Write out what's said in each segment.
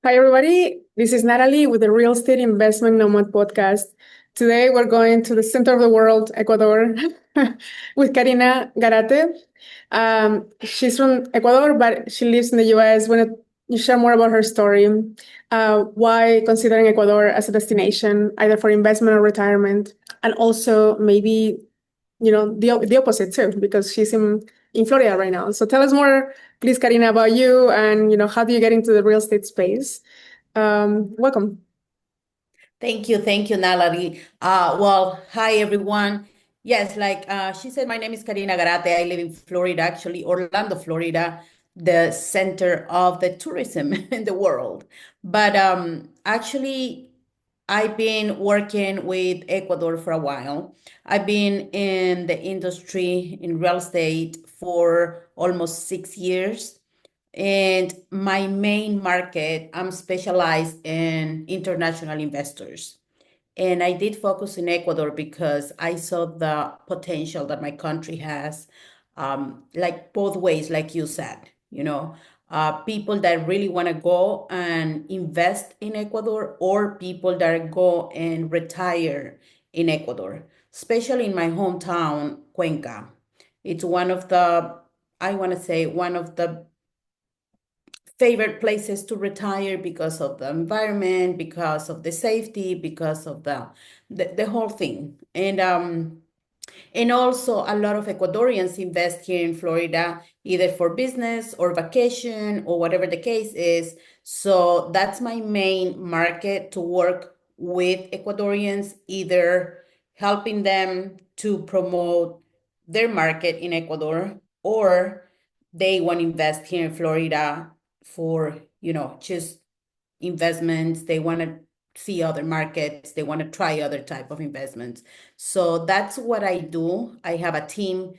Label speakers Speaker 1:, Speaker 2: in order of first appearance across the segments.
Speaker 1: Hi, everybody. This is Natalie with the Real Estate Investment Nomad podcast. Today, we're going to the center of the world, Ecuador, with Karina Garate. She's from Ecuador, but she lives in the US. Want to share more about her story? Why considering Ecuador as a destination, either for investment or retirement, and also maybe the opposite too, because she's in Florida right now. So tell us more, please, Karina, about you and how do you get into the real estate space? Welcome.
Speaker 2: Thank you, Natalie. Hi everyone. Yes, like she said, my name is Karina Garate. I live in Florida, actually, Orlando, Florida, the center of the tourism in the world. But actually, I've been working with Ecuador for a while. I've been in the industry in real estate for almost 6 years. And my main market, I'm specialized in international investors. And I did focus in Ecuador because I saw the potential that my country has, like both ways, like you said, people that really want to go and invest in Ecuador or people that go and retire in Ecuador, especially in my hometown, Cuenca. It's one of the, I want to say, one of the favorite places to retire because of the environment, because of the safety, because of the whole thing. And also a lot of Ecuadorians invest here in Florida, either for business or vacation or whatever the case is. So that's my main market to work with Ecuadorians, either helping them to promote their market in Ecuador or they want to invest here in Florida for, just investments. They want to see other markets. They want to try other type of investments. So that's what I do. I have a team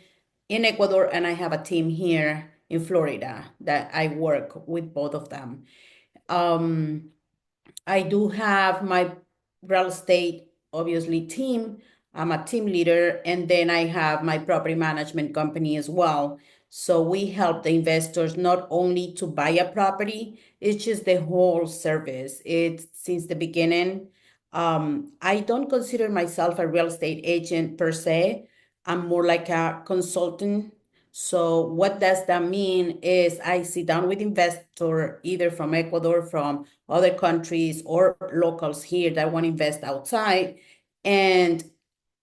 Speaker 2: in Ecuador and I have a team here in Florida that I work with both of them. Um, I do have my real estate, obviously, team. I'm a team leader, and then I have my property management company as well. So we help the investors not only to buy a property, it's just the whole service. It's since the beginning. I don't consider myself a real estate agent per se. I'm more like a consultant. So what does that mean is I sit down with investor either from Ecuador, from other countries or locals here that want to invest outside. And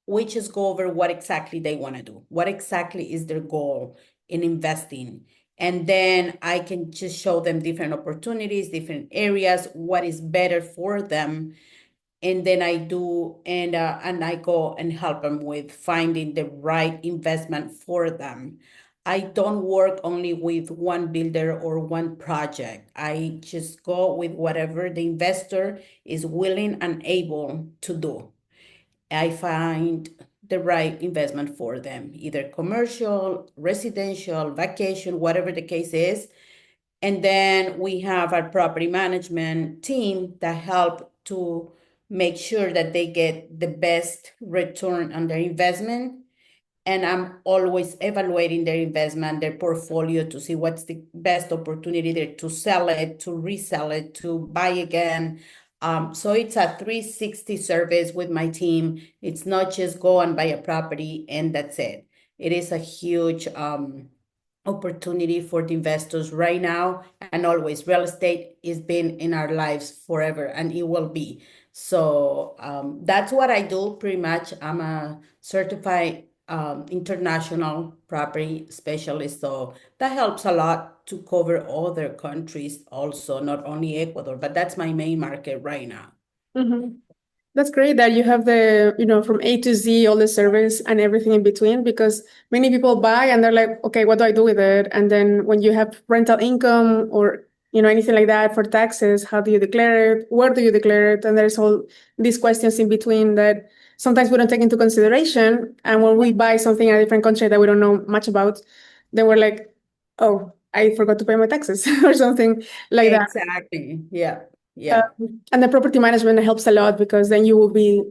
Speaker 2: we just go over what exactly they want to do. What exactly is their goal in investing? And then I can just show them different opportunities, different areas, what is better for them. And then and I go and help them with finding the right investment for them. I don't work only with one builder or one project. I just go with whatever the investor is willing and able to do. I find the right investment for them, either commercial, residential, vacation, whatever the case is. And then we have our property management team that help to make sure that they get the best return on their investment. And I'm always evaluating their investment, their portfolio to see what's the best opportunity there to sell it, to resell it, to buy again. So it's a 360 service with my team. It's not just go and buy a property and that's it. It is a huge opportunity for the investors right now and always. Real estate has been in our lives forever and it will be. So that's what I do pretty much. I'm a certified international property specialist. So that helps a lot to cover other countries also, not only Ecuador, but that's my main market right now.
Speaker 1: Mhm. That's great that you have from A to Z, all the service and everything in between, because many people buy and they're like, okay, what do I do with it? And then when you have rental income or, anything like that for taxes, how do you declare it? Where do you declare it? And there's all these questions in between that sometimes we don't take into consideration. And when we buy something in a different country that we don't know much about, then we're like, oh, I forgot to pay my taxes or something like that.
Speaker 2: Exactly. Yeah. Yeah.
Speaker 1: And the property management helps a lot because then you will be,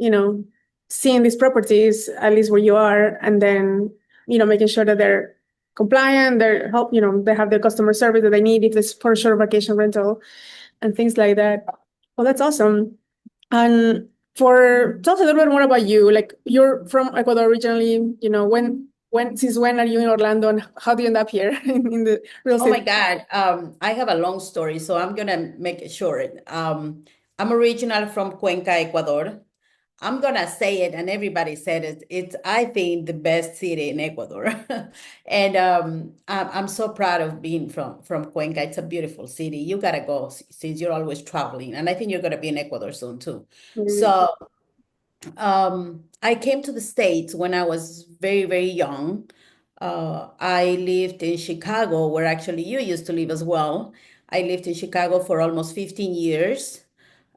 Speaker 1: seeing these properties at least where you are, and then, making sure that they're compliant, they have the customer service that they need if it's for a short vacation rental. and things like that. Well, that's awesome. And tell us a little bit more about you. Like you're from Ecuador originally, since when are you in Orlando and how do you end up here in the real
Speaker 2: Oh my
Speaker 1: estate?
Speaker 2: God. I have a long story, so I'm gonna make it short. I'm original from Cuenca, Ecuador. I'm gonna say it, and everybody said it. It's, I think, the best city in Ecuador, and I'm so proud of being from Cuenca. It's a beautiful city. You gotta go since you're always traveling, and I think you're gonna be in Ecuador soon too.
Speaker 1: Mm.
Speaker 2: So, I came to the States when I was very, very young. I lived in Chicago, where actually you used to live as well. I lived in Chicago for almost 15 years.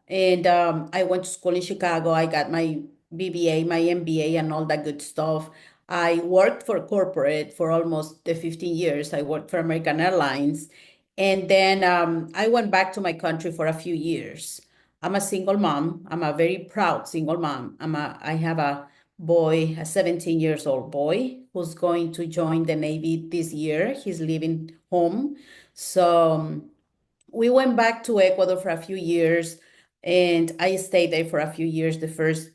Speaker 2: And I went to school in Chicago. I got my BBA, my MBA, and all that good stuff. I worked for corporate for almost the 15 years. I worked for American Airlines. And then I went back to my country for a few years. I'm a single mom. I'm a very proud single mom. I have a boy, a 17 years old boy who's going to join the Navy this year. He's leaving home. So we went back to Ecuador for a few years, and I stayed there for a few years, the first,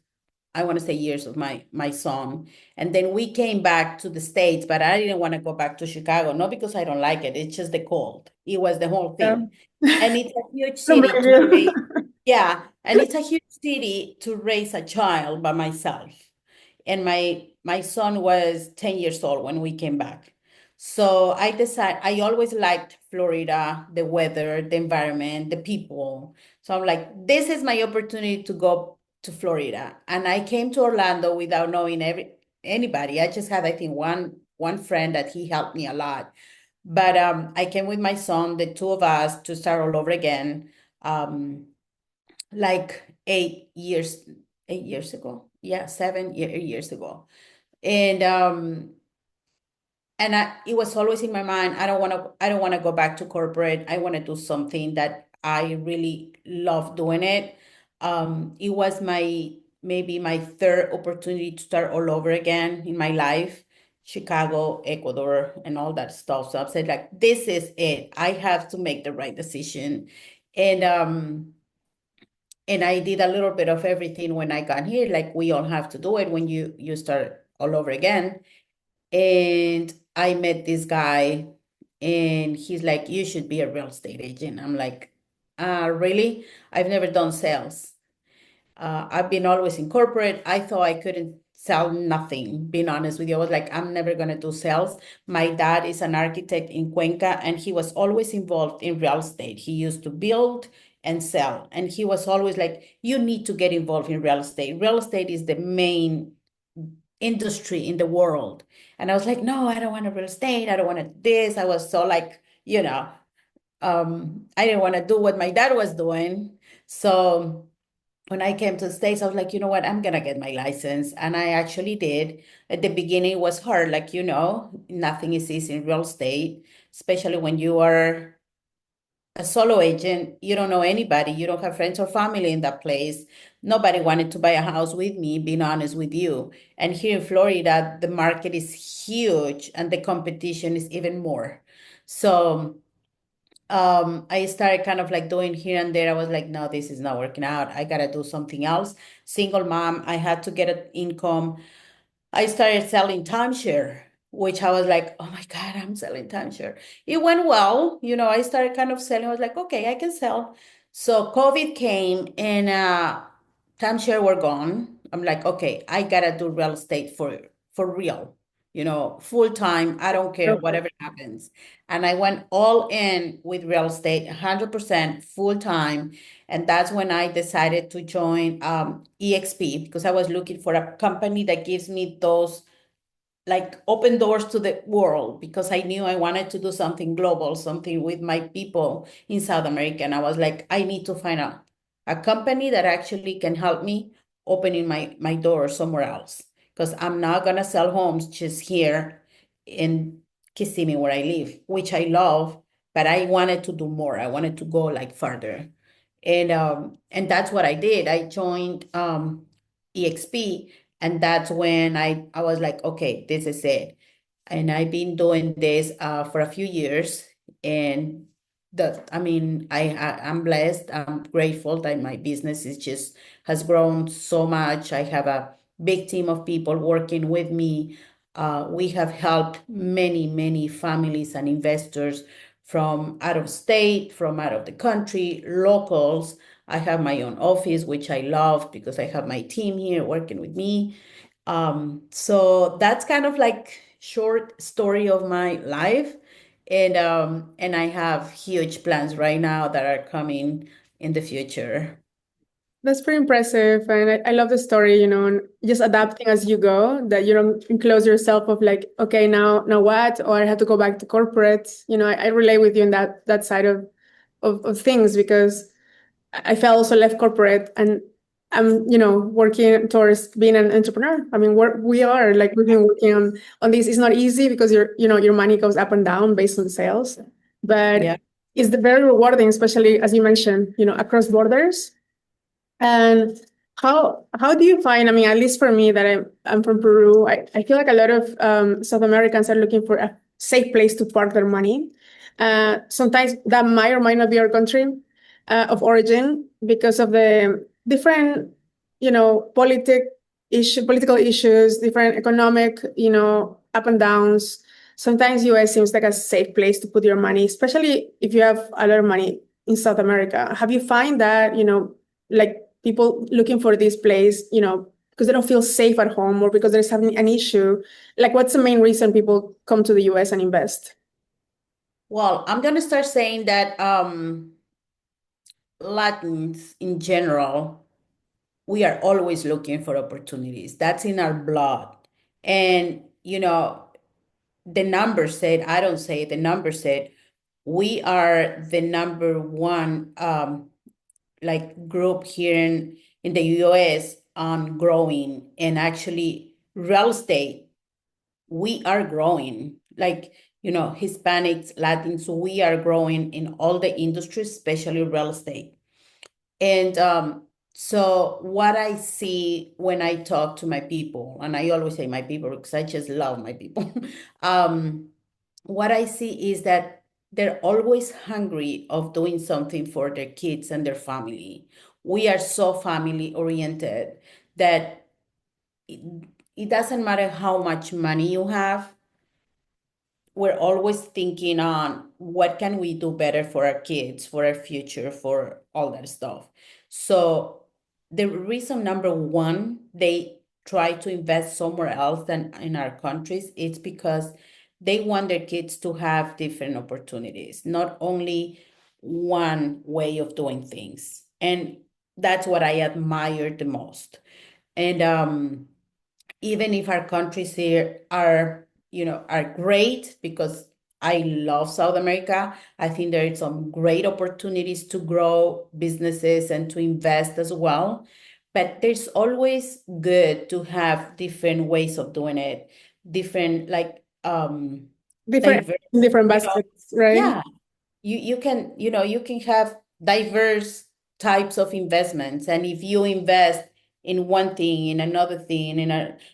Speaker 2: I want to say, years of my son. And then we came back to the States, but I didn't want to go back to Chicago, not because I don't like it, it's just the cold. It was the whole
Speaker 1: Yeah.
Speaker 2: thing. And it's a huge
Speaker 1: Don't
Speaker 2: city
Speaker 1: blame
Speaker 2: to raise,
Speaker 1: you.
Speaker 2: yeah, and it's a huge city to raise a child by myself, and my son was 10 years old when we came back. So I decided, I always liked Florida, the weather, the environment, the people. So I'm like, this is my opportunity to go to Florida. And I came to Orlando without knowing anybody. I just had, I think, one friend that he helped me a lot. But I came with my son, the two of us, to start all over again. Like 8 years ago. Yeah, 7 years ago. And it was always in my mind, I don't want to go back to corporate. I want to do something that I really love doing it. It was maybe my third opportunity to start all over again in my life, Chicago, Ecuador, and all that stuff. So I've said, like, this is it. I have to make the right decision. And and I did a little bit of everything when I got here, like we all have to do it when you start all over again. And I met this guy, and he's like, you should be a real estate agent. I'm like, really? I've never done sales. I've been always in corporate. I thought I couldn't sell nothing, being honest with you. I was like, I'm never going to do sales. My dad is an architect in Cuenca, and he was always involved in real estate. He used to build and sell. And he was always like, you need to get involved in real estate. Real estate is the main industry in the world. And I was like, no, I don't want to real estate. I don't want to this. I was so like, I didn't want to do what my dad was doing. So when I came to the States, I was like, you know what, I'm gonna get my license. And I actually did. At the beginning, it was hard. Like, nothing is easy in real estate, especially when you are a solo agent. You don't know anybody. You don't have friends or family in that place. Nobody wanted to buy a house with me, being honest with you. And here in Florida, the market is huge and the competition is even more. So I started kind of like doing here and there. I was like, no, this is not working out. I gotta do something else. Single mom, I had to get an income. I started selling timeshare, which I was like, oh my God, I'm selling timeshare. It went well. I started kind of selling. I was like, okay, I can sell. So COVID came, and timeshare were gone. I'm like, okay, I gotta do real estate for real, full time. I don't care whatever happens. And I went all in with real estate, 100% full time. And that's when I decided to join EXP, because I was looking for a company that gives me those, like, open doors to the world, because I knew I wanted to do something global, something with my people in South America. And I was like, I need to find a company that actually can help me opening my door somewhere else, because I'm not gonna sell homes just here in Kissimmee where I live, which I love, but I wanted to do more. I wanted to go like further. And that's what I did. I joined EXP, and that's when I was like, okay, this is it. And I've been doing this for a few years. And I mean, I'm blessed. I'm grateful that my business is just has grown so much. I have a big team of people working with me. We have helped many, many families and investors from out of state, from out of the country, locals. I have my own office, which I love because I have my team here working with me. So that's kind of like short story of my life. And I have huge plans right now that are coming in the future.
Speaker 1: That's pretty impressive. And I love the story, and just adapting as you go, that you don't enclose yourself of like, okay, now what? Or I have to go back to corporate. I relate with you in that side of things because I felt also left corporate and I'm, working towards being an entrepreneur. I mean, we are like we've been working on this. It's not easy because your money goes up and down based on sales,
Speaker 2: Yeah.
Speaker 1: but it's very rewarding, especially as you mentioned, across borders. And how do you find, I mean, at least for me that I'm from Peru, I feel like a lot of South Americans are looking for a safe place to park their money. Sometimes that might or might not be our country of origin because of the different, political issues, different economic, up and downs. Sometimes US seems like a safe place to put your money, especially if you have a lot of money in South America. Have you find that, like people looking for this place, because they don't feel safe at home or because there's having an issue? Like, what's the main reason people come to the US and invest?
Speaker 2: Well, I'm gonna start saying that Latins in general, we are always looking for opportunities. That's in our blood. And the numbers said, I don't say it, the numbers said we are the number one like group here in the US on growing, and actually real estate, we are growing. Like, Hispanics, Latins, we are growing in all the industries, especially real estate. And so what I see when I talk to my people, and I always say my people because I just love my people, um, what I see is that they're always hungry of doing something for their kids and their family. We are so family oriented that it, it doesn't matter how much money you have, we're always thinking on what can we do better for our kids, for our future, for all that stuff. So the reason number one they try to invest somewhere else than in our countries, it's because they want their kids to have different opportunities, not only one way of doing things. And that's what I admire the most. And even if our countries here are great, because I love South America. I think there are some great opportunities to grow businesses and to invest as well. But there's always good to have different ways of doing it, different like
Speaker 1: Different
Speaker 2: diverse,
Speaker 1: different baskets, right?
Speaker 2: yeah, you can have diverse types of investments, and if you invest in one thing, in another thing,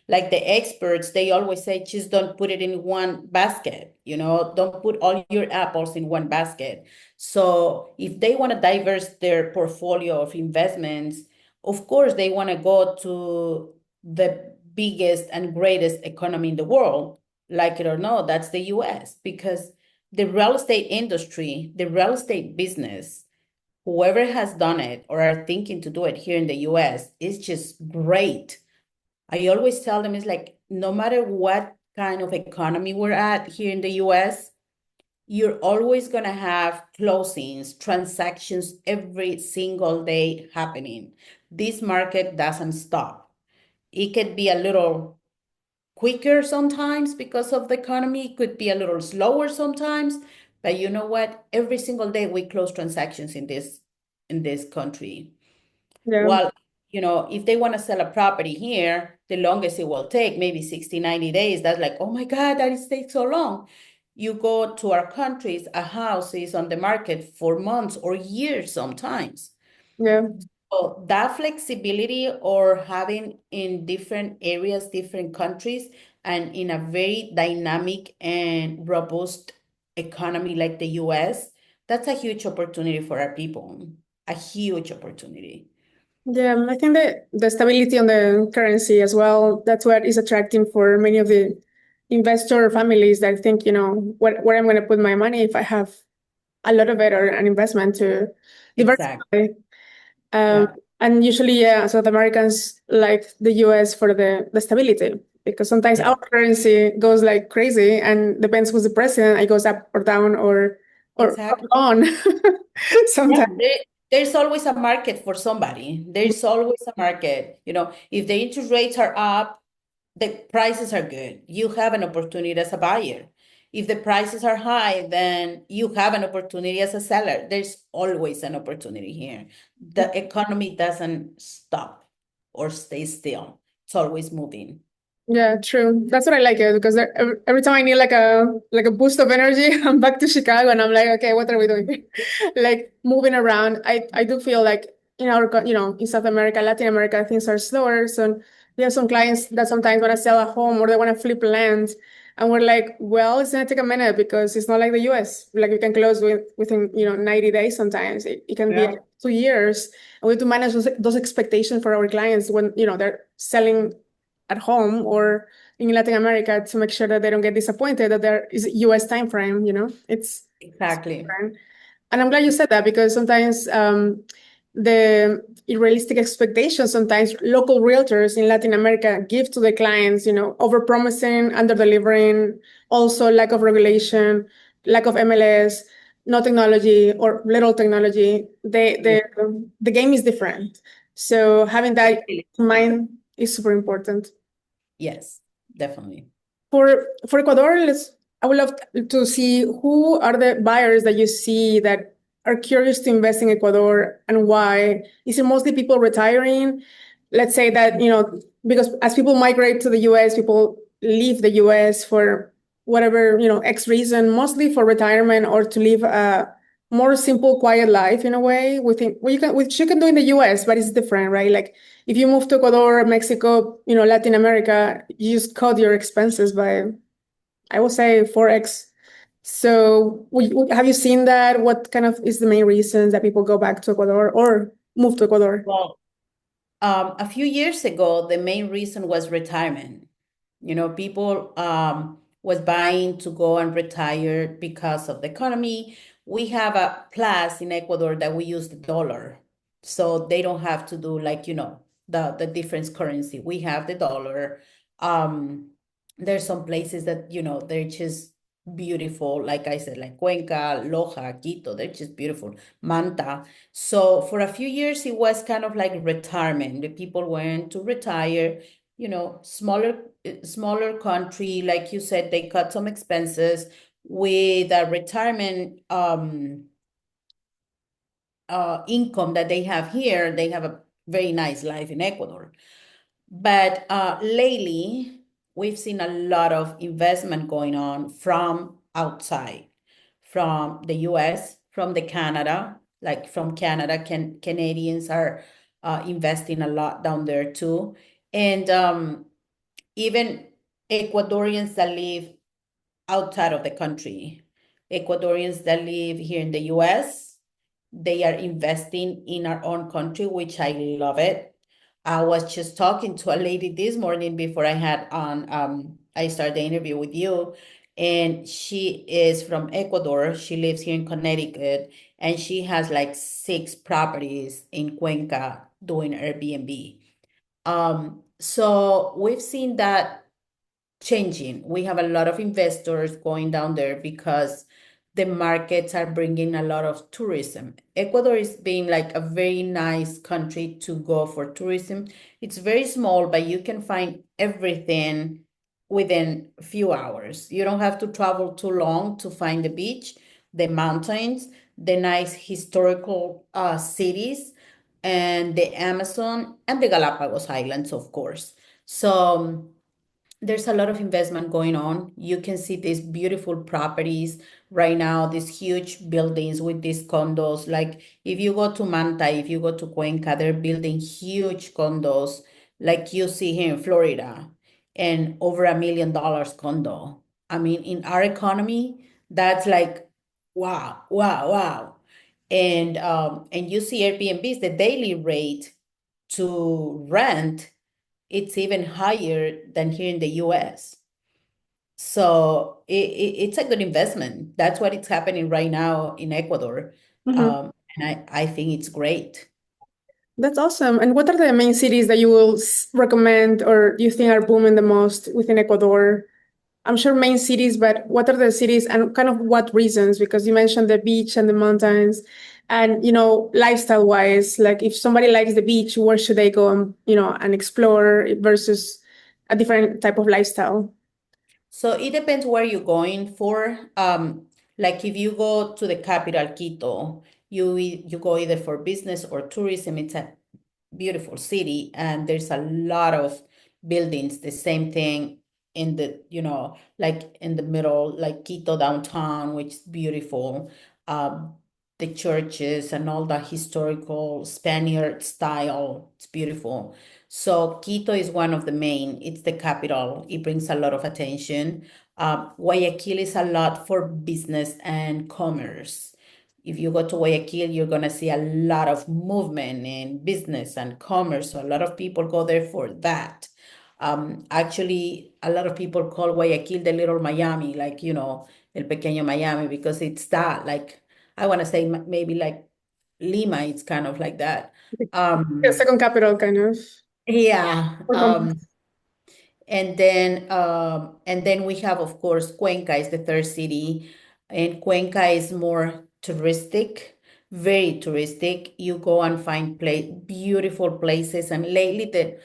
Speaker 2: like the experts, they always say just don't put it in one basket, don't put all your apples in one basket. So if they want to diverse their portfolio of investments, of course they want to go to the biggest and greatest economy in the world, like it or not, that's the US, because the real estate industry, the real estate business, whoever has done it or are thinking to do it here in the US, is just great. I always tell them it's like no matter what kind of economy we're at here in the US, you're always going to have closings, transactions every single day happening. This market doesn't stop. It could be a little quicker sometimes because of the economy. It could be a little slower sometimes, but you know what? Every single day we close transactions in this country.
Speaker 1: Yeah,
Speaker 2: Well, if they want to sell a property here, the longest it will take, maybe 60, 90 days. That's like, oh my God, that is takes so long. You go to our countries, a house is on the market for months or years sometimes.
Speaker 1: yeah,
Speaker 2: So that flexibility or having in different areas, different countries, and in a very dynamic and robust economy like the US, that's a huge opportunity for our people, a huge opportunity.
Speaker 1: Yeah, I think that the stability on the currency as well, that's what is attracting for many of the investor families that think, where I'm going to put my money if I have a lot of it or an investment to
Speaker 2: Exactly.
Speaker 1: diversify. Um,
Speaker 2: Yeah,
Speaker 1: and usually, yeah, South Americans like the US for the stability because sometimes
Speaker 2: yeah,
Speaker 1: our currency goes like crazy and depends who's the president, it goes up or down or
Speaker 2: exactly.
Speaker 1: on
Speaker 2: Yeah,
Speaker 1: sometimes.
Speaker 2: there's always a market for somebody. There's always a market. If the interest rates are up, the prices are good. You have an opportunity as a buyer. If the prices are high, then you have an opportunity as a seller. There's always an opportunity here. The economy doesn't stop or stay still. It's always moving.
Speaker 1: Yeah, true. That's what I like it because every time I need like a boost of energy, I'm back to Chicago and I'm like, okay, what are we doing? Like moving around. I do feel like in South America, Latin America, things are slower. So we have some clients that sometimes want to sell a home or they want to flip land, and we're like, well, it's gonna take a minute because it's not like the US. Like you can close within 90 days. Sometimes it can be
Speaker 2: Yeah,
Speaker 1: 2 years, and we have to manage those expectations for our clients when they're selling at home or in Latin America to make sure that they don't get disappointed that there is a US time frame, it's
Speaker 2: exactly.
Speaker 1: different. And I'm glad you said that because sometimes the unrealistic expectations sometimes local realtors in Latin America give to the clients, overpromising, under-delivering, also lack of regulation, lack of MLS, no technology or little technology.
Speaker 2: Yeah,
Speaker 1: The game is different. So having that
Speaker 2: really
Speaker 1: in
Speaker 2: different.
Speaker 1: mind is super important.
Speaker 2: Yes, definitely.
Speaker 1: For Ecuador, I would love to see who are the buyers that you see that are curious to invest in Ecuador and why. Is it mostly people retiring? Let's say that, because as people migrate to the US, people leave the US for whatever, X reason, mostly for retirement or to live a more simple, quiet life in a way. Which you can do in the US, but it's different, right? Like if you move to Ecuador, Mexico, Latin America, you just cut your expenses by, I would say, 4x. So have you seen that? What kind of is the main reasons that people go back to Ecuador or move to Ecuador?
Speaker 2: Well, a few years ago, the main reason was retirement. People was buying to go and retire because of the economy. We have a plus in Ecuador that we use the dollar, so they don't have to do like the difference currency. We have the dollar. Um, there's some places that they're just beautiful, like I said, like Cuenca, Loja, Quito. They're just beautiful. Manta. So for a few years, it was kind of like retirement. The people went to retire, smaller country, like you said, they cut some expenses with a retirement income that they have here. They have a very nice life in Ecuador. But lately, we've seen a lot of investment going on from outside, from the US, from the Canada, like from Canada, Canadians are investing a lot down there too. And even Ecuadorians that live outside of the country, Ecuadorians that live here in the US, they are investing in our own country, which I love it. I was just talking to a lady this morning before I started the interview with you, and she is from Ecuador. She lives here in Connecticut, and she has like 6 properties in Cuenca doing Airbnb. So we've seen that changing. We have a lot of investors going down there because the markets are bringing a lot of tourism. Ecuador is being like a very nice country to go for tourism. It's very small, but you can find everything within a few hours. You don't have to travel too long to find the beach, the mountains, the nice historical cities, and the Amazon and the Galapagos Islands, of course. So there's a lot of investment going on. You can see these beautiful properties right now, these huge buildings with these condos. Like if you go to Manta, if you go to Cuenca, they're building huge condos like you see here in Florida and over $1 million condo. I mean, in our economy, that's like Wow, wow, wow. And you see Airbnbs, the daily rate to rent, it's even higher than here in the US. So it's a good investment. That's what it's happening right now in Ecuador.
Speaker 1: Mhm.
Speaker 2: And I think it's great.
Speaker 1: That's awesome. And what are the main cities that you will recommend or you think are booming the most within Ecuador? I'm sure main cities, but what are the cities and kind of what reasons? Because you mentioned the beach and the mountains, and lifestyle wise, like if somebody likes the beach, where should they go and and explore versus a different type of lifestyle?
Speaker 2: So it depends where you're going for. Like if you go to the capital, Quito, you go either for business or tourism. It's a beautiful city, and there's a lot of buildings. The same thing in like in the middle, like Quito downtown, which is beautiful. Um, the churches and all the historical Spaniard style. It's beautiful. So Quito is one of the main. It's the capital. It brings a lot of attention. Guayaquil is a lot for business and commerce. If you go to Guayaquil, you're going to see a lot of movement in business and commerce. So a lot of people go there for that. Actually, a lot of people call Guayaquil the little Miami, like, el pequeño Miami, because it's that, like, I want to say maybe like Lima, it's kind of like that.
Speaker 1: The
Speaker 2: Um,
Speaker 1: second capital, kind of.
Speaker 2: yeah.
Speaker 1: Or
Speaker 2: And then we have, of course, Cuenca is the third city, and Cuenca is more touristic, very touristic. You go and find beautiful places. And lately,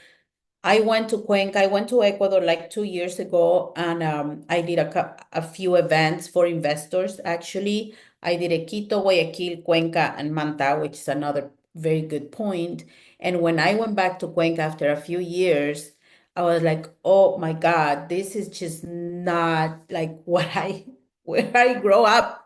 Speaker 2: I went to Cuenca. I went to Ecuador like 2 years ago, and I did a few events for investors. Actually, I did a Quito, Guayaquil, Cuenca, and Manta, which is another very good point. And when I went back to Cuenca after a few years, I was like, oh my God, this is just not like what I where I grow up.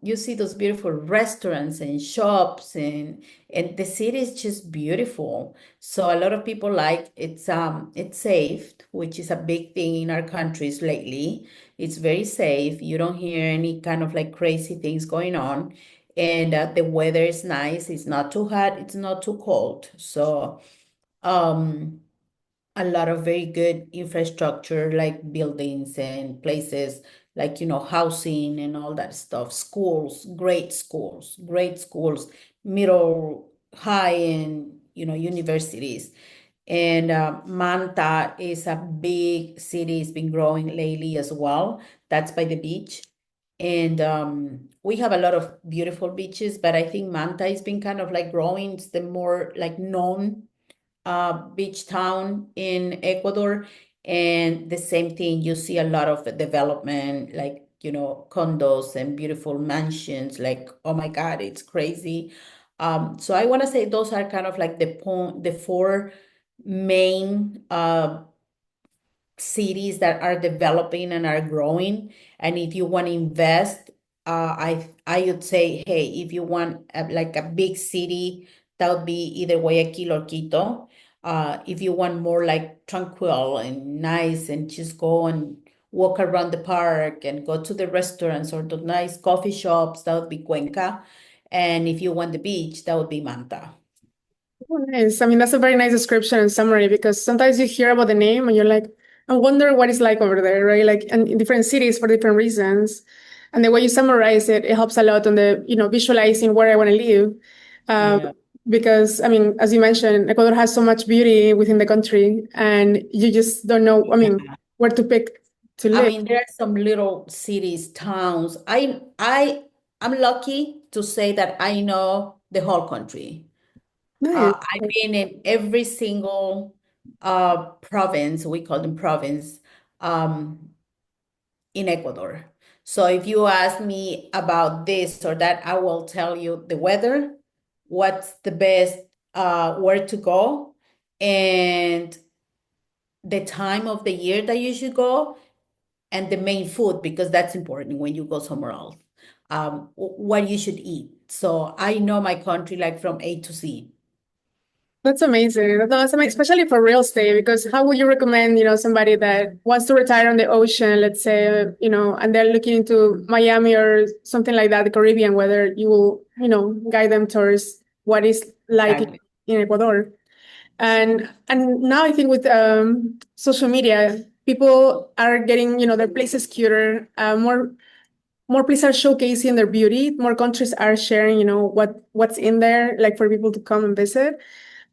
Speaker 2: You see those beautiful restaurants and shops, and the city is just beautiful. So a lot of people like it's safe, which is a big thing in our countries lately. It's very safe. You don't hear any kind of like crazy things going on. And the weather is nice. It's not too hot, it's not too cold. So um a lot of very good infrastructure like buildings and places like housing and all that stuff, schools, middle, high, and universities. And Manta is a big city. It's been growing lately as well. That's by the beach. And we have a lot of beautiful beaches, but I think Manta has been kind of like growing. It's the more like known beach town in Ecuador. And the same thing, you see a lot of development, like, condos and beautiful mansions. Like, oh my God, it's crazy. So I want to say those are kind of like the four main cities that are developing and are growing. And if you want to invest, I would say, hey, if you want like a big city, that would be either Guayaquil or Quito. If you want more like tranquil and nice and just go and walk around the park and go to the restaurants or the nice coffee shops, that would be Cuenca. And if you want the beach, that would be Manta.
Speaker 1: Oh, nice. I mean, that's a very nice description and summary because sometimes you hear about the name and you're like, I wonder what it's like over there, right? Like, and in different cities for different reasons. And the way you summarize it, it helps a lot on the, visualizing where I want to live. Um,
Speaker 2: Yeah.
Speaker 1: because, I mean, as you mentioned, Ecuador has so much beauty within the country and you just don't know, I mean, where to pick to
Speaker 2: I
Speaker 1: live.
Speaker 2: mean, there are some little cities, towns. I'm lucky to say that I know the whole country.
Speaker 1: Nice.
Speaker 2: I've been in every single province, we call them province, um, in Ecuador. So if you ask me about this or that, I will tell you the weather, what's the best where to go, and the time of the year that you should go, and the main food, because that's important when you go somewhere else. What you should eat. So I know my country like from A to Z.
Speaker 1: That's amazing. No, that's amazing, especially for real estate, because how would you recommend, somebody that wants to retire on the ocean, let's say, and they're looking into Miami or something like that, the Caribbean, whether you will, guide them towards what is like
Speaker 2: Exactly.
Speaker 1: in Ecuador. And now I think with social media, people are getting, their places cuter, more places are showcasing their beauty, more countries are sharing, what's in there, like for people to come and visit.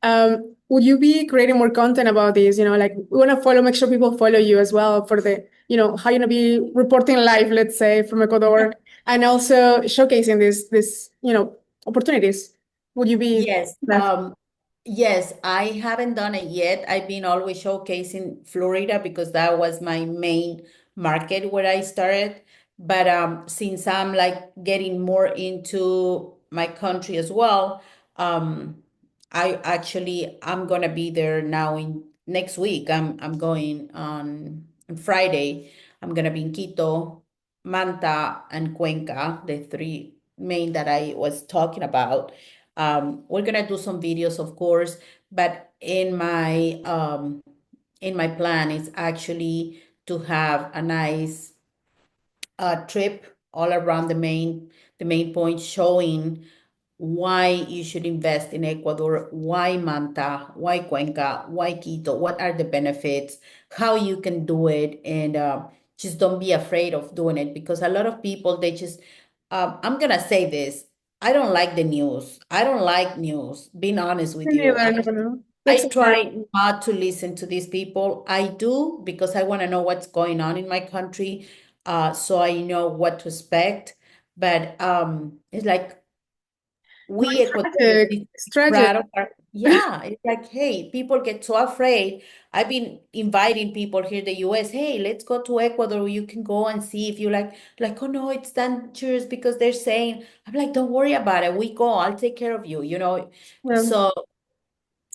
Speaker 1: Would you be creating more content about this? Like we want to follow, make sure people follow you as well for the, how you're gonna be reporting live, let's say, from Ecuador, and also showcasing this, opportunities. Would you be
Speaker 2: Yes.
Speaker 1: that?
Speaker 2: Yes, I haven't done it yet. I've been always showcasing Florida because that was my main market where I started. But since I'm like getting more into my country as well, I'm gonna be there now in next week. I'm going on Friday. I'm gonna be in Quito, Manta, and Cuenca, the three main that I was talking about. We're gonna do some videos, of course, but in my plan is actually to have a nice trip all around the main point, showing why you should invest in Ecuador, why Manta, why Cuenca, why Quito, what are the benefits, how you can do it, and just don't be afraid of doing it because a lot of people they just I'm gonna say this. I don't like the news. I don't like news. Being honest with
Speaker 1: Me
Speaker 2: you,
Speaker 1: neither, no, no. That's
Speaker 2: I
Speaker 1: so hard.
Speaker 2: try not to listen to these people. I do because I want to know what's going on in my country, so I know what to expect. But it's like
Speaker 1: No,
Speaker 2: we
Speaker 1: it's
Speaker 2: Ecuadorians
Speaker 1: tragic.
Speaker 2: need to
Speaker 1: It's
Speaker 2: be
Speaker 1: tragic.
Speaker 2: proud of our, yeah, it's like, hey, people get so afraid. I've been inviting people here in the US, hey, let's go to Ecuador. You can go and see if you like, oh no, it's dangerous because they're saying, I'm like, don't worry about it. We go, I'll take care of you, you know.
Speaker 1: Yeah,
Speaker 2: So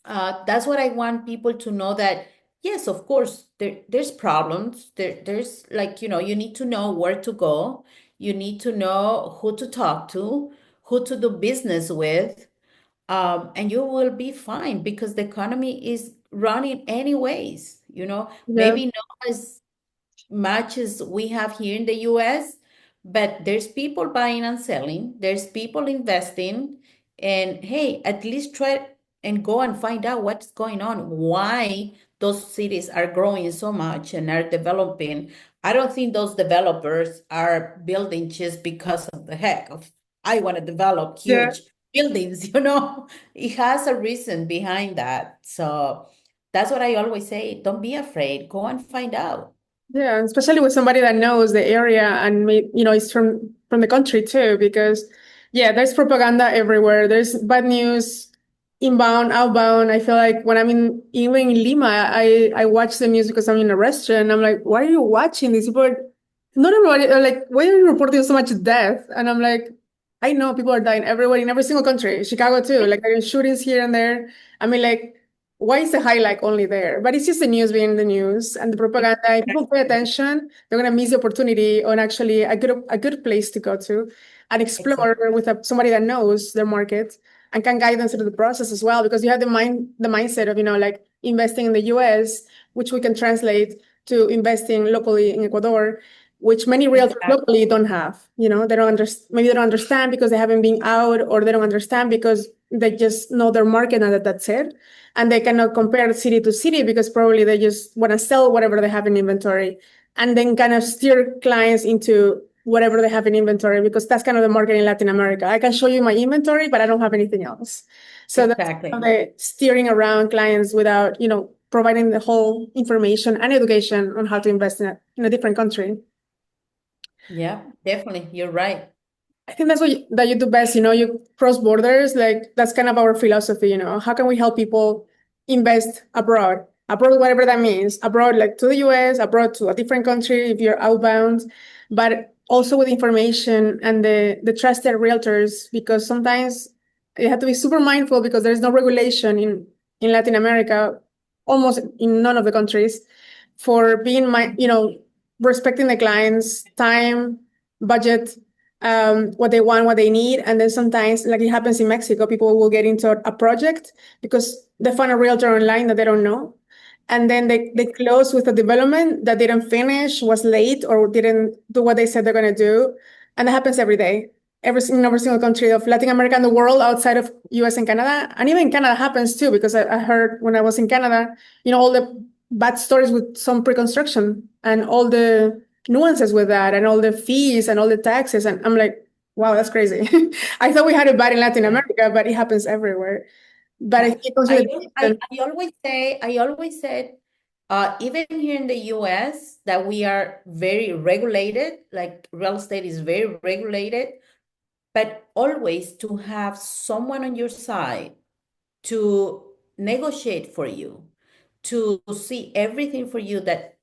Speaker 2: that's what I want people to know that yes, of course, there's problems. There's like, you need to know where to go. You need to know who to talk to, who to do business with, and you will be fine because the economy is running anyways,
Speaker 1: yeah,
Speaker 2: maybe not as much as we have here in the US, but there's people buying and selling, there's people investing, and hey, at least try and go and find out what's going on, why those cities are growing so much and are developing. I don't think those developers are building just because of the heck of, I want to develop
Speaker 1: yeah.
Speaker 2: huge buildings, it has a reason behind that. So that's what I always say. Don't be afraid. Go and find out.
Speaker 1: Yeah, especially with somebody that knows the area and is from the country too, because yeah, there's propaganda everywhere. There's bad news, inbound, outbound. I feel like when I'm even in Lima, I watch the news because I'm in a restaurant. I'm like, why are you watching this? People are, not everybody are like, why are you reporting so much death? And I'm like, I know people are dying everywhere in every single country, Chicago too. Like there are shootings here and there. I mean, like why is the highlight only there? But it's just the news being the news and the propaganda. If people pay attention, they're gonna miss the opportunity on actually a good place to go to and explore
Speaker 2: Exactly.
Speaker 1: with somebody that knows their market and can guide them through the process as well. Because you have the mindset of like investing in the US, which we can translate to investing locally in Ecuador, which many realtors
Speaker 2: Exactly.
Speaker 1: locally don't have. They don't understand. Maybe they don't understand because they haven't been out, or they don't understand because they just know their market and that's it, and they cannot compare city to city because probably they just want to sell whatever they have in inventory and then kind of steer clients into whatever they have in inventory, because that's kind of the market in Latin America. I can show you my inventory, but I don't have anything else. So that's kind of
Speaker 2: Exactly.
Speaker 1: the steering around clients without, providing the whole information and education on how to invest in a different country.
Speaker 2: Yeah, definitely. You're right.
Speaker 1: I think that's that you do best. You cross borders. Like that's kind of our philosophy. How can we help people invest abroad, whatever that means, abroad, like to the US, abroad to a different country if you're outbound, but also with information and the trusted realtors, because sometimes you have to be super mindful because there's no regulation in Latin America, almost in none of the countries, for being respecting the client's time, budget, what they want, what they need. And then sometimes, like it happens in Mexico, people will get into a project because they find a realtor online that they don't know. And then they close with a development that didn't finish, was late, or didn't do what they said they're going to do. And that happens every day, in every single country of Latin America and the world outside of US and Canada. And even Canada happens too, because I heard when I was in Canada, all the bad stories with some pre-construction and all the nuances with that and all the fees and all the taxes. And I'm like, wow, that's crazy. I thought we had it bad in Latin America, but it happens everywhere. But I
Speaker 2: Yeah.
Speaker 1: think it comes
Speaker 2: I,
Speaker 1: with
Speaker 2: al- I always said, even here in the US, that we are very regulated, like real estate is very regulated, but always to have someone on your side to negotiate for you, to see everything for you, that,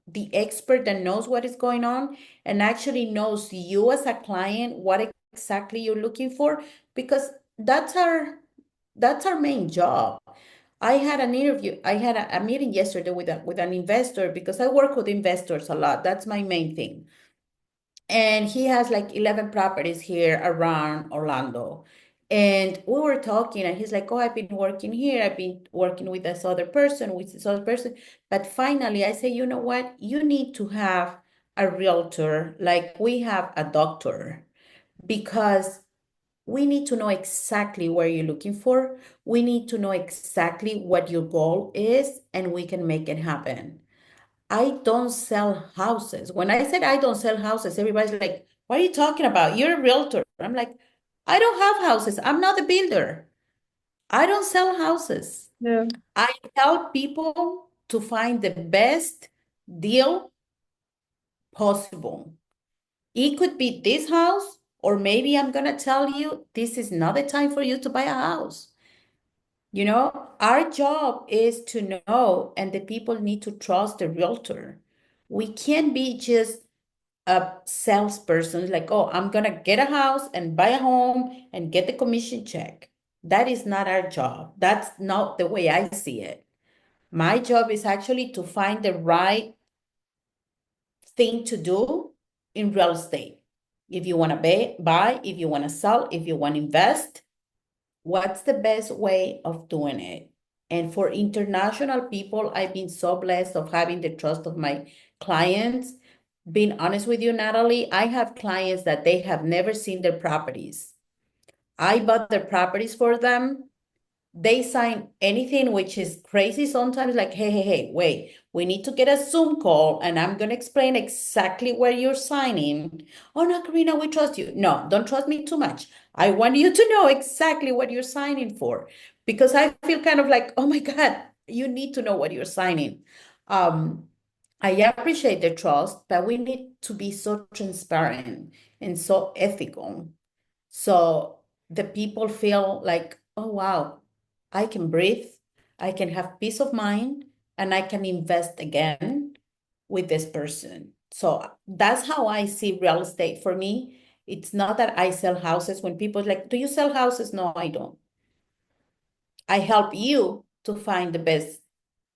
Speaker 2: the expert that knows what is going on and actually knows you as a client, what exactly you're looking for, because that's our main job. I had a meeting yesterday with an investor, because I work with investors a lot. That's my main thing. And he has like 11 properties here around Orlando. And we were talking, and he's like, "Oh, I've been working here. I've been working with this other person, with this other person." But finally, I say, "You know what? You need to have a realtor like we have a doctor, because we need to know exactly where you're looking for. We need to know exactly what your goal is, and we can make it happen." I don't sell houses. When I said I don't sell houses, everybody's like, "What are you talking about? You're a realtor." I'm like, "I don't have houses. I'm not a builder. I don't sell houses.
Speaker 1: yeah.
Speaker 2: I help people to find the best deal possible. It could be this house, or maybe I'm going to tell you this is not the time for you to buy a house." Our job is to know, and the people need to trust the realtor. We can't be just a salesperson like, "Oh, I'm going to get a house and buy a home and get the commission check." That is not our job. That's not the way I see it. My job is actually to find the right thing to do in real estate. If you want to buy, if you want to sell, if you want to invest, what's the best way of doing it? And for international people, I've been so blessed of having the trust of my clients. Being honest with you, Natalie, I have clients that they have never seen their properties. I bought their properties for them. They sign anything, which is crazy sometimes, like, "Hey, hey, hey, wait, we need to get a Zoom call and I'm going to explain exactly what you're signing." "Oh, no, Karina, we trust you." No, don't trust me too much. I want you to know exactly what you're signing for, because I feel kind of like, "Oh my God, you need to know what you're signing." Um, I appreciate the trust, but we need to be so transparent and so ethical, so the people feel like, "Oh, wow, I can breathe, I can have peace of mind, and I can invest again with this person." So that's how I see real estate for me. It's not that I sell houses. When people are like, "Do you sell houses?" No, I don't. I help you to find the best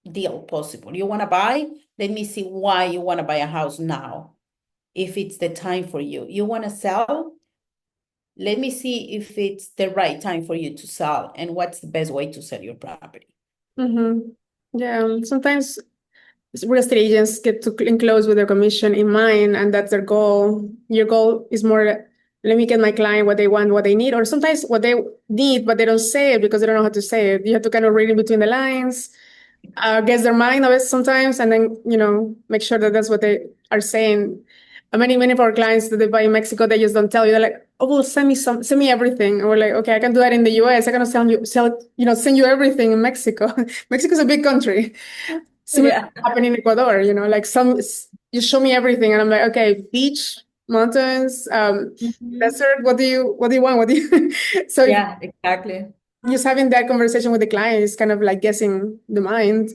Speaker 2: deal possible. You want to buy? Let me see why you want to buy a house now, if it's the time for you. You want to sell? Let me see if it's the right time for you to sell and what's the best way to sell your property.
Speaker 1: Mm-hmm. Yeah. Sometimes real estate agents get too close with their commission in mind, and that's their goal. Your goal is more, let me get my client what they want, what they need, or sometimes what they need, but they don't say it because they don't know how to say it. You have to kind of read in between the lines, guess their mind of it sometimes, and then, make sure that that's what they are saying. Many of our clients that they buy in Mexico, they just don't tell you. They're like, "Oh, well, send me everything." And we're like, "Okay, I can do that in the US. I can send you everything in Mexico." Mexico's a big country. Similar
Speaker 2: Yeah.
Speaker 1: happened in Ecuador, like you show me everything, and I'm like, "Okay, beach, mountains,
Speaker 2: Mhm.
Speaker 1: desert. What do you want? What do you?" So
Speaker 2: Yeah, exactly.
Speaker 1: just having that conversation with the client is kind of like guessing the mind.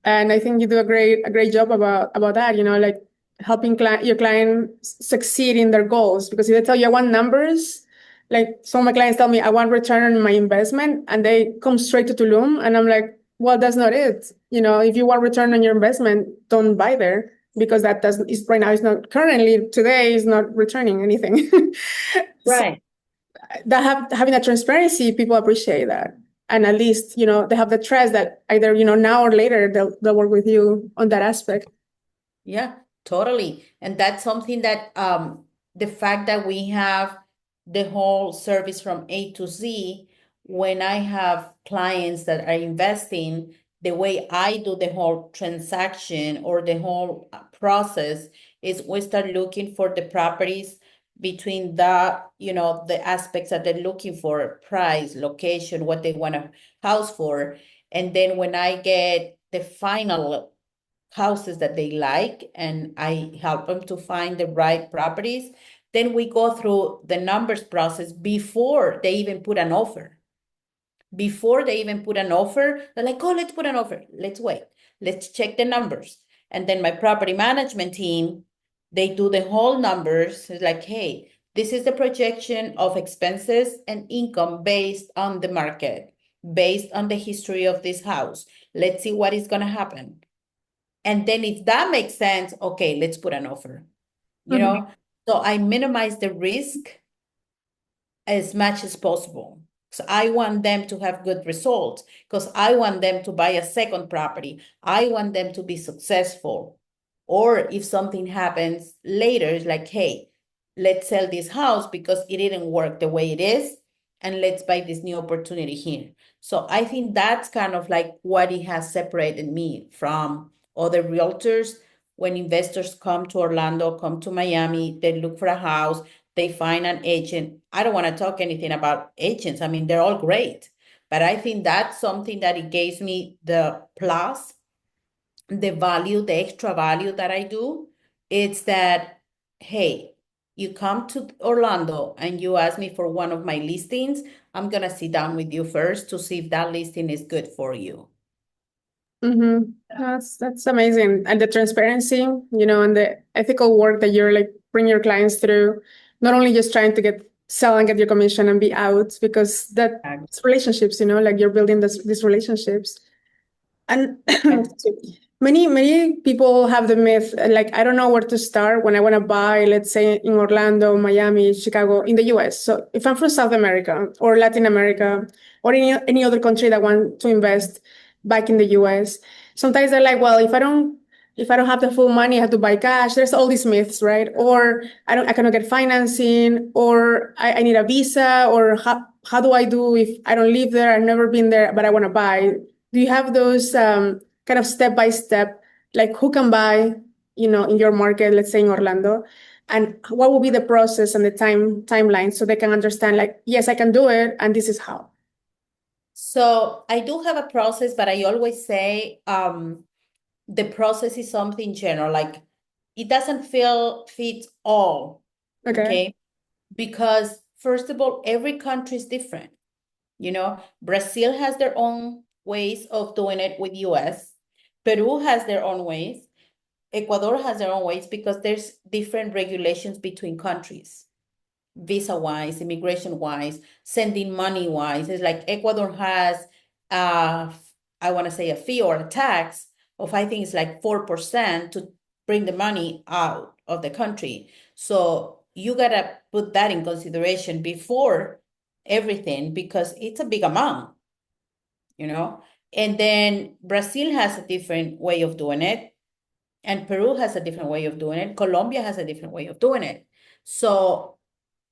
Speaker 1: And I think you do a great job about that, like helping your client succeed in their goals. Because if they tell you I want numbers, like some of my clients tell me I want return on my investment, and they come straight to Tulum, and I'm like, well, that's not it. If you want return on your investment, don't buy there. because that doesn't is right now is not currently today is not returning anything. So
Speaker 2: Right.
Speaker 1: having that transparency, people appreciate that. And at least, they have the trust that either, now or later they'll work with you on that aspect.
Speaker 2: Yeah, totally. And that's something that the fact that we have the whole service from A to Z, when I have clients that are investing, the way I do the whole transaction or the whole process is we start looking for the properties between the aspects that they're looking for, price, location, what they want a house for. And then when I get the final houses that they like and I help them to find the right properties, then we go through the numbers process before they even put an offer. Before they even put an offer, they're like, oh, let's put an offer. Let's wait. Let's check the numbers. And then my property management team, they do the whole numbers. It's like, hey, this is the projection of expenses and income based on the market, based on the history of this house. Let's see what is going to happen. And then if that makes sense, okay, let's put an offer, you
Speaker 1: Mhm.
Speaker 2: know? So I minimize the risk as much as possible. So I want them to have good results because I want them to buy a second property. I want them to be successful. Or if something happens later, it's like, hey, let's sell this house because it didn't work the way it is, and let's buy this new opportunity here. So I think that's kind of like what it has separated me from other realtors. When investors come to Orlando, come to Miami, they look for a house, they find an agent. I don't want to talk anything about agents. I mean, they're all great, but I think that's something that it gives me the plus, the value, the extra value that I do. It's that, hey, you come to Orlando and you ask me for one of my listings, I'm going to sit down with you first to see if that listing is good for you.
Speaker 1: Mm-hmm. That's amazing. And the transparency, and the ethical work that you're like bring your clients through, not only just trying to sell and get your commission and be out, because that's relationships, like you're building these relationships. And many people have the myth, like, I don't know where to start when I want to buy, let's say in Orlando, Miami, Chicago, in the US. So if I'm from South America or Latin America or any other country that want to invest back in the US, sometimes they're like, well, if I don't have the full money, I have to buy cash. There's all these myths, right? Or I cannot get financing, or I need a visa, or how do I do if I don't live there? I've never been there, but I want to buy. Do you have those kind of step by step, like who can buy, in your market, let's say in Orlando, and what will be the process and the timeline so they can understand, like, yes, I can do it, and this is how.
Speaker 2: So I do have a process, but I always say the process is something general, like it doesn't fit all,
Speaker 1: Okay.
Speaker 2: okay? Because first of all, every country is different. Brazil has their own ways of doing it with US. Peru has their own ways. Ecuador has their own ways because there's different regulations between countries, visa-wise, immigration-wise, sending money-wise. It's like Ecuador has, I want to say a fee or a tax of, I think it's like 4% to bring the money out of the country. So you got to put that in consideration before everything because it's a big amount, you know? And then Brazil has a different way of doing it, and Peru has a different way of doing it. Colombia has a different way of doing it. So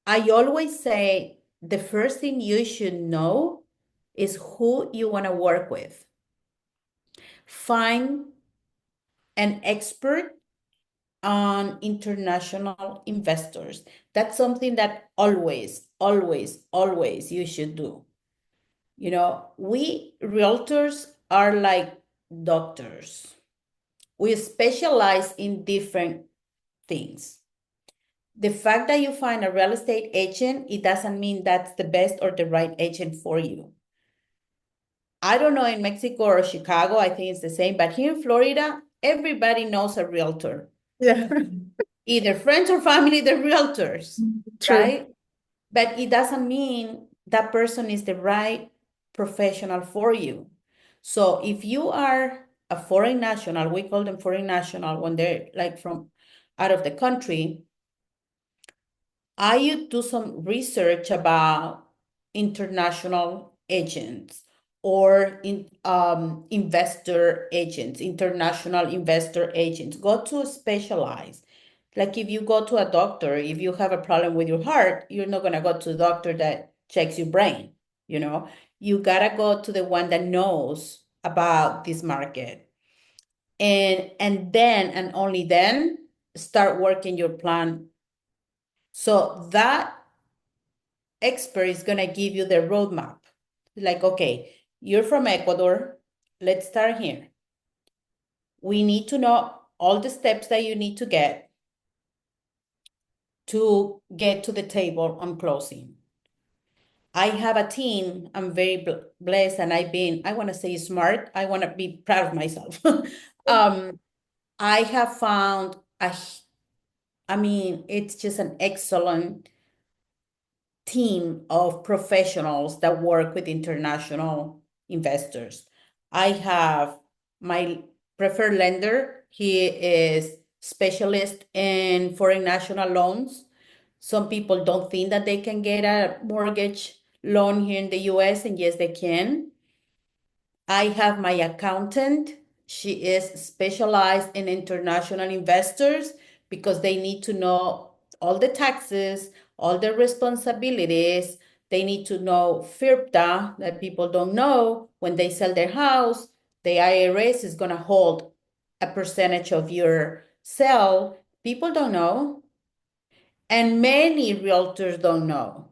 Speaker 2: I always say the first thing you should know is who you want to work with. Find an expert on international investors. That's something that always, always, always you should do. We realtors are like doctors. We specialize in different things. The fact that you find a real estate agent, it doesn't mean that's the best or the right agent for you. I don't know in Mexico or Chicago, I think it's the same, but here in Florida, everybody knows a realtor.
Speaker 1: Yeah.
Speaker 2: Either friends or family, they're realtors,
Speaker 1: True.
Speaker 2: right? But it doesn't mean that person is the right professional for you. So if you are a foreign national, we call them foreign national when they're like from out of the country, I would do some research about international agents or investor agents, international investor agents. Go to specialize. Like if you go to a doctor, if you have a problem with your heart, you're not gonna go to the doctor that checks your brain, you know. You gotta go to the one that knows about this market. And then and only then start working your plan. So that expert is going to give you the roadmap. Like, okay, you're from Ecuador. Let's start here. We need to know all the steps that you need to get to the table on closing. I have a team. I'm very blessed, and I want to say smart. I want to be proud of myself. I have found it's just an excellent team of professionals that work with international investors. I have my preferred lender. He is specialist in foreign national loans. Some people don't think that they can get a mortgage loan here in the US, and yes, they can. I have my accountant. She is specialized in international investors because they need to know all the taxes, all the responsibilities. They need to know FIRPTA that people don't know. When they sell their house, the IRS is going to hold a percentage of your sale. People don't know. And many realtors don't know.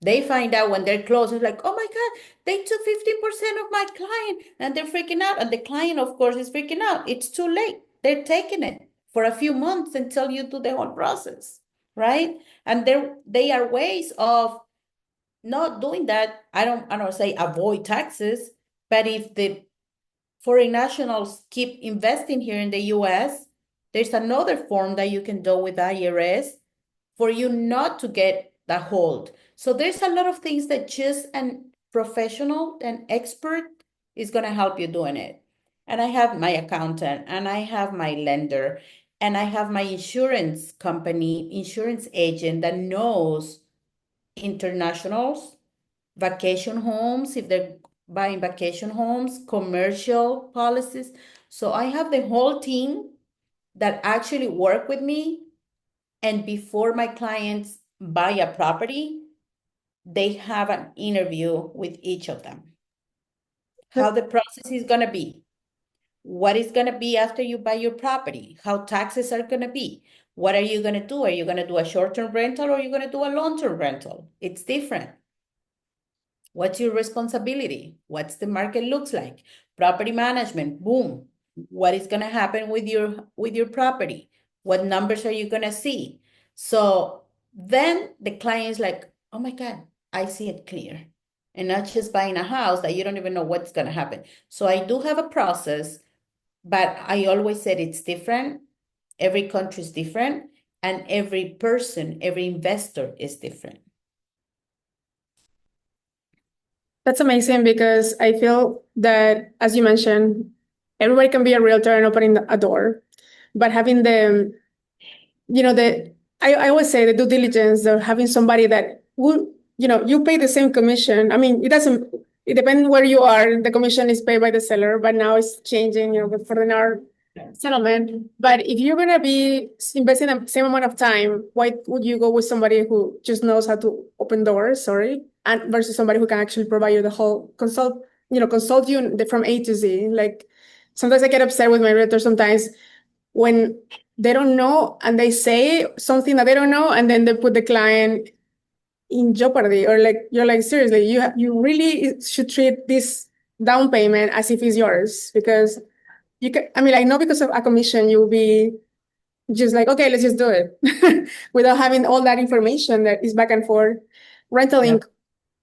Speaker 2: They find out when they're close, it's like, oh my God, they took 15% of my client, and they're freaking out. And the client, of course, is freaking out. It's too late. They're taking it for a few months until you do the whole process, right? And they are ways of not doing that. I don't say avoid taxes, but if the foreign nationals keep investing here in the US, there's another form that you can do with IRS for you not to get the hold. So there's a lot of things that just a professional, an expert is going to help you doing it. And I have my accountant, and I have my lender, and I have my insurance company, insurance agent that knows internationals, vacation homes, if they're buying vacation homes, commercial policies. So I have the whole team that actually work with me. And before my clients buy a property, they have an interview with each of them. How the process is going to be, what is going to be after you buy your property, how taxes are going to be, what are you going to do? Are you going to do a short-term rental, or are you going to do a long-term rental? It's different. What's your responsibility? What's the market looks like? Property management, boom. What is going to happen with your property? What numbers are you going to see? So then the client is like, oh my God, I see it clear. And not just buying a house that you don't even know what's going to happen. So I do have a process, but I always said it's different. Every country is different, and every person, every investor is different.
Speaker 1: That's amazing, because I feel that, as you mentioned, everybody can be a realtor and opening a door, but having I always say the due diligence of having somebody that will, you pay the same commission. I mean, it depends where you are. The commission is paid by the seller, but now it's changing, for the NAR settlement. But if you're going to be investing the same amount of time, why would you go with somebody who just knows how to open doors, and versus somebody who can actually provide you the whole consult you from A to Z? Like, sometimes I get upset with my realtor sometimes when they don't know and they say something that they don't know, and then they put the client in jeopardy, or like, you're like, seriously, you really should treat this down payment as if it's yours, because I know because of a commission you'll be just like, okay, let's just do it without having all that information that is back and forth. Rental
Speaker 2: Yep.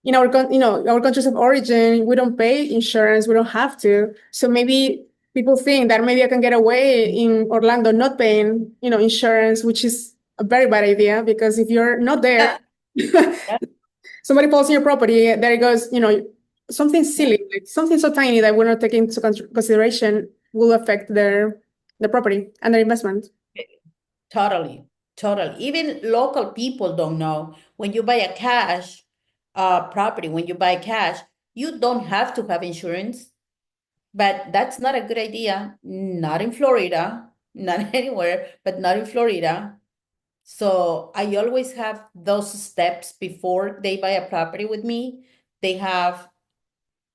Speaker 1: in our countries of origin, we don't pay insurance. We don't have to. So maybe people think that maybe I can get away in Orlando not paying, insurance, which is a very bad idea, because if you're not there,
Speaker 2: Yeah.
Speaker 1: somebody falls on your property, there it goes, something silly, like something so tiny that we're not taking into consideration. will affect their property and their investment.
Speaker 2: Totally, totally. Even local people don't know. When you buy a cash property, when you buy cash, you don't have to have insurance. But that's not a good idea. Not in Florida, not anywhere, but not in Florida. So I always have those steps before they buy a property with me. They have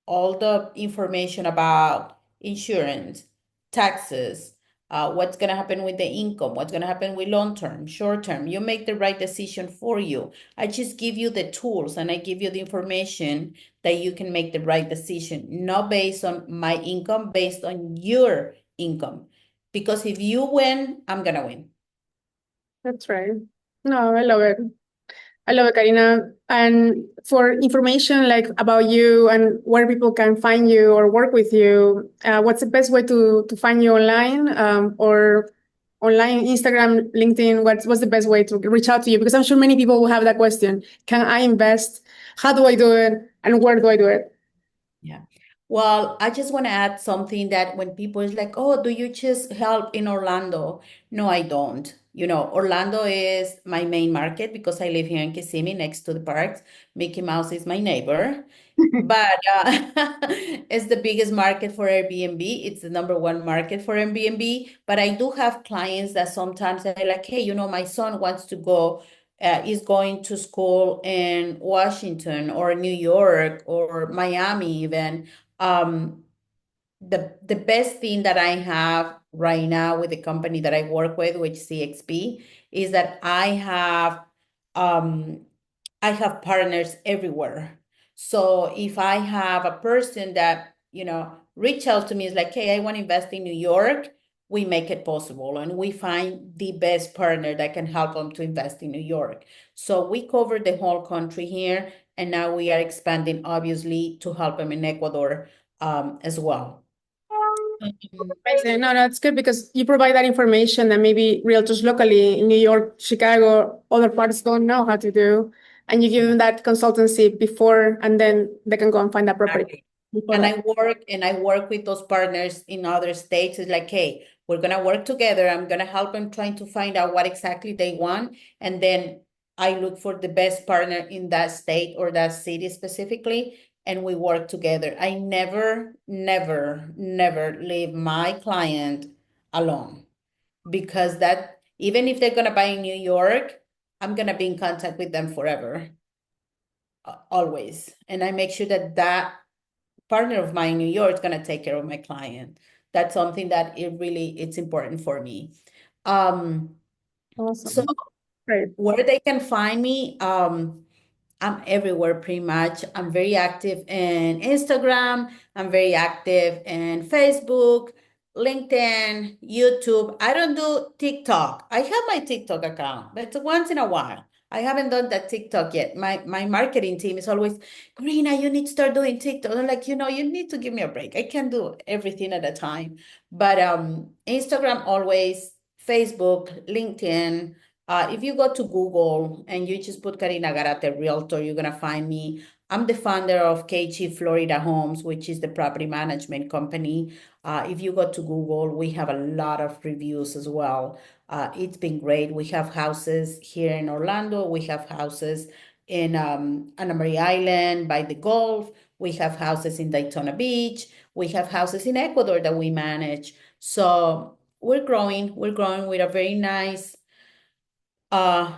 Speaker 2: all the information about insurance, taxes, what's going to happen with the income, what's going to happen with long term, short term. You make the right decision for you. I just give you the tools and I give you the information that you can make the right decision, not based on my income, based on your income. Because if you win, I'm going to win.
Speaker 1: That's right. No, I love it. I love it, Karina. And for information like about you and where people can find you or work with you, what's the best way to find you online, or online, Instagram, LinkedIn? What's the best way to reach out to you? Because I'm sure many people will have that question. Can I invest? How do I do it? And where do I do it?
Speaker 2: Yeah. Well, I just want to add something that when people is like, oh, do you just help in Orlando? No, I don't. You know, Orlando is my main market because I live here in Kissimmee next to the parks. Mickey Mouse is my neighbor, but it's the biggest market for Airbnb. It's the number one market for Airbnb. But I do have clients that sometimes they're like, hey, you know, my son wants to go is going to school in Washington or New York or Miami even. Um, the best thing that I have right now with the company that I work with, which CXP, is that um I have partners everywhere. So if I have a person that, you know, reach out to me is like, hey, I want to invest in New York, we make it possible and we find the best partner that can help them to invest in New York. So we cover the whole country here, and now we are expanding, obviously, to help them in Ecuador as well.
Speaker 1: Amazing. No, that's good because you provide that information that maybe realtors locally in New York, Chicago, other parts don't know how to do. And you give them that consultancy before, and then they can go and find that property
Speaker 2: Exactly.
Speaker 1: before
Speaker 2: And
Speaker 1: that.
Speaker 2: I work with those partners in other states. It's like, hey, we're gonna work together. I'm gonna help them trying to find out what exactly they want. And then I look for the best partner in that state or that city specifically, and we work together. I never, never, never leave my client alone because that even if they're gonna buy in New York, I'm gonna be in contact with them forever, always. And I make sure that that partner of mine in New York is going to take care of my client. That's something that it's important for me. Um, so
Speaker 1: Awesome. Great.
Speaker 2: where they can find me, I'm everywhere pretty much. I'm very active in Instagram. I'm very active in Facebook, LinkedIn, YouTube. I don't do TikTok. I have my TikTok account, but it's once in a while. I haven't done that TikTok yet. My marketing team is always, Karina, you need to start doing TikTok. I'm like, you need to give me a break. I can't do everything at a time. But Instagram always, Facebook, LinkedIn. If you go to Google and you just put Karina Garate Realtor, you're gonna find me. I'm the founder of KG Florida Homes, which is the property management company. If you go to Google, we have a lot of reviews as well. It's been great. We have houses here in Orlando. We have houses in Anna Maria Island by the Gulf. We have houses in Daytona Beach. We have houses in Ecuador that we manage. So we're growing. We're growing with a very nice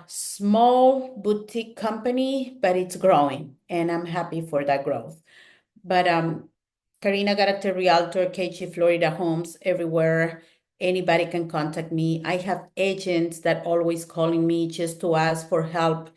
Speaker 2: small boutique company, but it's growing, and I'm happy for that growth. But Karina Garate Realtor, KG Florida Homes, everywhere. Anybody can contact me. I have agents that always calling me just to ask for help.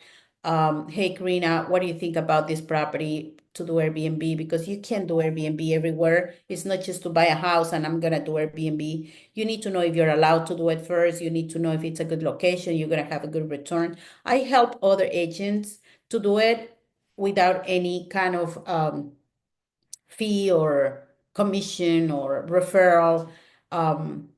Speaker 2: Hey, Karina, what do you think about this property to do Airbnb? Because you can't do Airbnb everywhere. It's not just to buy a house and I'm gonna do Airbnb. You need to know if you're allowed to do it first. You need to know if it's a good location. You're gonna have a good return. I help other agents to do it without any kind of fee or commission or referral. Um,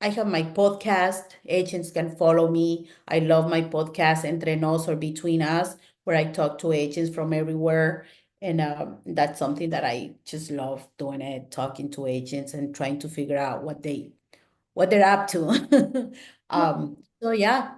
Speaker 2: I have my podcast. Agents can follow me. I love my podcast, Entre Nos or Between Us, where I talk to agents from everywhere. And that's something that I just love doing it, talking to agents and trying to figure out what they're up to. So yeah,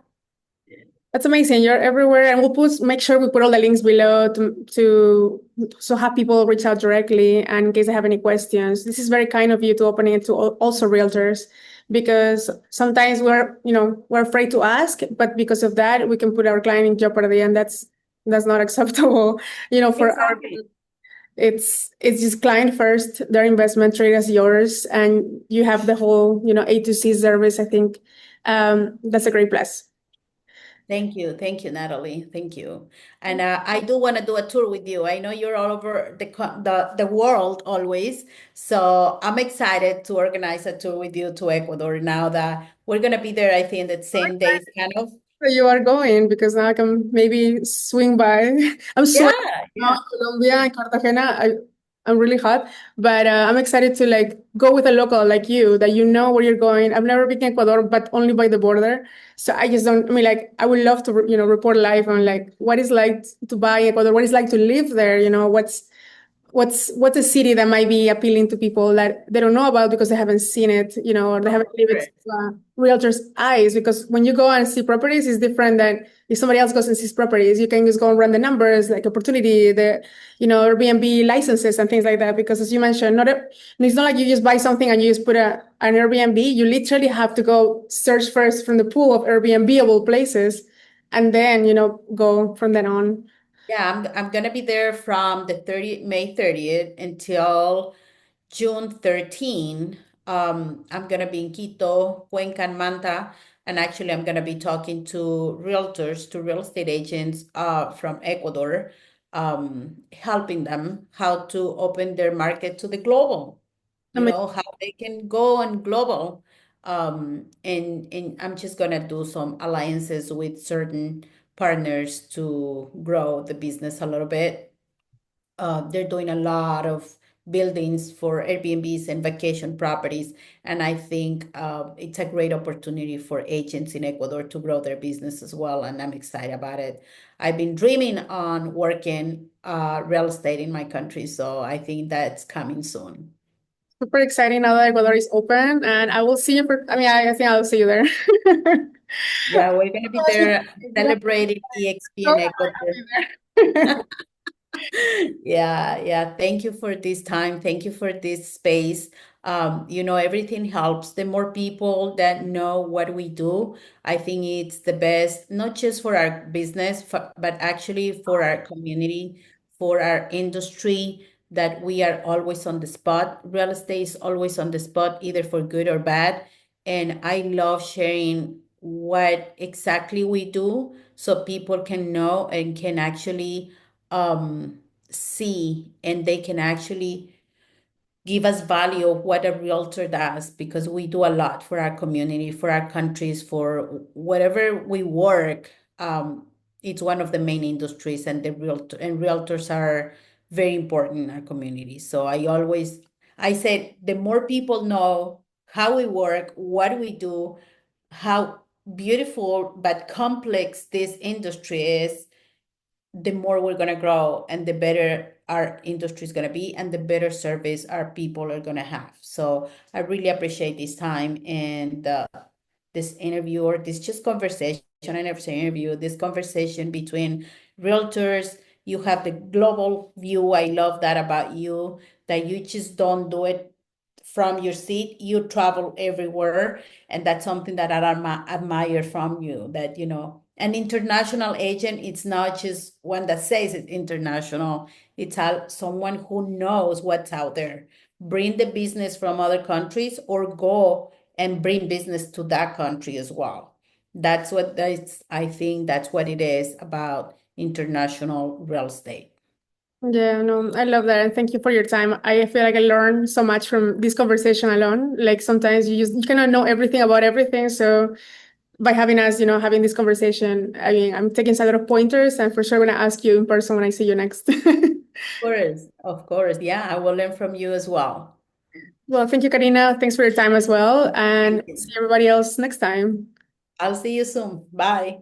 Speaker 1: That's amazing. You're everywhere, and make sure we put all the links below to have people reach out directly, and in case they have any questions. This is very kind of you to open it to also realtors, because sometimes we're afraid to ask, but because of that we can put our client in jeopardy, and that's not acceptable. For our
Speaker 2: exactly.
Speaker 1: it's just client first, their investment trade as yours, and you have the whole A to C service. I think that's a great plus.
Speaker 2: Thank you, Natalie. Thank you. And I do want to do a tour with you. I know you're all over the world always, so I'm excited to organize a tour with you to Ecuador now that we're gonna be there. I think the same days, kind of.
Speaker 1: Where you are going, because now I can maybe swing by. I'm sweating
Speaker 2: Yeah,
Speaker 1: now
Speaker 2: yeah.
Speaker 1: in Colombia and Cartagena. I'm really hot, but I'm excited to like go with a local like you that you know where you're going. I've never been to Ecuador, but only by the border. So I just don't. I mean, like I would love to report live on like what it's like to buy Ecuador, what it's like to live there. What's a city that might be appealing to people that they don't know about because they haven't seen it, or they haven't lived it through a realtor's eyes. Because when you go and see properties, it's different than if somebody else goes and sees properties. You can just go and run the numbers, like opportunity, the Airbnb licenses and things like that. Because as you mentioned, it's not like you just buy something and you just put an Airbnb. You literally have to go search first from the pool of Airbnb-able places, and then go from then on.
Speaker 2: Yeah, I'm gonna be there from the May 30th until June 13. I'm gonna be in Quito, Cuenca, and Manta, and actually I'm gonna be talking to realtors, to real estate agents from Ecuador, helping them how to open their market to the global, how they can go and global. And I'm just gonna do some alliances with certain partners to grow the business a little bit. They're doing a lot of buildings for Airbnbs and vacation properties. And I think it's a great opportunity for agents in Ecuador to grow their business as well. And I'm excited about it. I've been dreaming on working real estate in my country. So I think that's coming soon.
Speaker 1: Super exciting now that Ecuador is open, and I will see you I mean, I think I'll see you there.
Speaker 2: Yeah, we're going to be there celebrating EXP
Speaker 1: Oh,
Speaker 2: in
Speaker 1: I'll
Speaker 2: Ecuador.
Speaker 1: be there.
Speaker 2: Yeah, yeah. Thank you for this time. Thank you for this space. Everything helps. The more people that know what we do, I think it's the best, not just for our business, but actually for our community, for our industry, that we are always on the spot. Real estate is always on the spot, either for good or bad. And I love sharing what exactly we do so people can know and can actually see, and they can actually give us value of what a realtor does, because we do a lot for our community, for our countries, for whatever we work. It's one of the main industries, and realtors are very important in our community. So I said, the more people know how we work, what we do, how beautiful but complex this industry is, the more we're going to grow, and the better our industry is going to be, and the better service our people are going to have. So I really appreciate this time, and this interview, or this just conversation. I never say interview, this conversation between realtors. You have the global view. I love that about you, that you just don't do it from your seat. You travel everywhere, and that's something that I admire from you, that an international agent, it's not just one that says it's international. It's someone who knows what's out there. Bring the business from other countries, or go and bring business to that country as well. I think that's what it is about international real estate.
Speaker 1: Yeah, no, I love that. And thank you for your time. I feel like I learned so much from this conversation alone. Like sometimes you cannot know everything about everything. So by having us, having this conversation, I mean, I'm taking a lot of pointers, and for sure going to ask you in person when I see you next.
Speaker 2: Of course. Yeah, I will learn from you as well.
Speaker 1: Well, thank you, Karina. Thanks for your time as well. And
Speaker 2: Thank you.
Speaker 1: see everybody else next time.
Speaker 2: I'll see you soon. Bye.